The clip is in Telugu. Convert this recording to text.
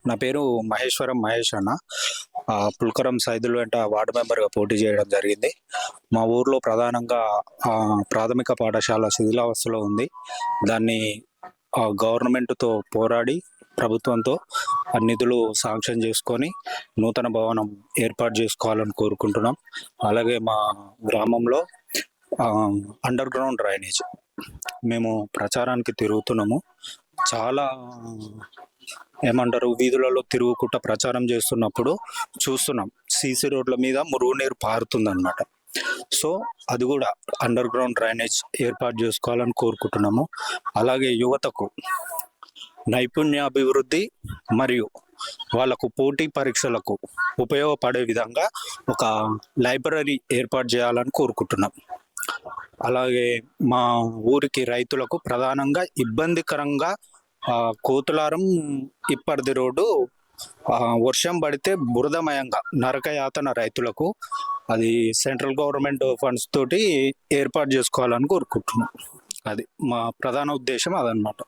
నా పేరు మహేశ్వరం మహేష్ అన్న. పుల్కరం సైదులు వెంట వార్డు మెంబర్గా పోటీ చేయడం జరిగింది. మా ఊర్లో ప్రధానంగా ప్రాథమిక పాఠశాల శిథిలావస్థలో ఉంది. దాన్ని గవర్నమెంట్తో పోరాడి ప్రభుత్వంతో నిధులు శాంక్షన్ చేసుకొని నూతన భవనం ఏర్పాటు చేసుకోవాలని కోరుకుంటున్నాం. అలాగే మా గ్రామంలో అండర్ గ్రౌండ్ డ్రైనేజ్ మేము ప్రచారానికి తిరుగుతున్నాము. చాలా వీధులలో తిరుగుకుంటా ప్రచారం చేస్తున్నప్పుడు చూస్తున్నాం సీసీ రోడ్ల మీద మురుగునీరు పారుతుందన్నమాట. సో అది కూడా అండర్ గ్రౌండ్ డ్రైనేజ్ ఏర్పాటు చేసుకోవాలని కోరుకుంటున్నాము. అలాగే యువతకు నైపుణ్యాభివృద్ధి మరియు వాళ్ళకు పోటీ పరీక్షలకు ఉపయోగపడే విధంగా ఒక లైబ్రరీ ఏర్పాటు చేయాలని కోరుకుంటున్నాం. అలాగే మా ఊరికి రైతులకు ప్రధానంగా ఇబ్బందికరంగా కోతులారం ఇప్పటిది రోడ్డు వర్షం పడితే బురదమయంగా నరకయాతన రైతులకు అది సెంట్రల్ గవర్నమెంట్ ఫండ్స్ తోటి ఏర్పాటు చేసుకోవాలని కోరుకుంటున్నాం. అది మా ప్రధాన ఉద్దేశం అదనమాట.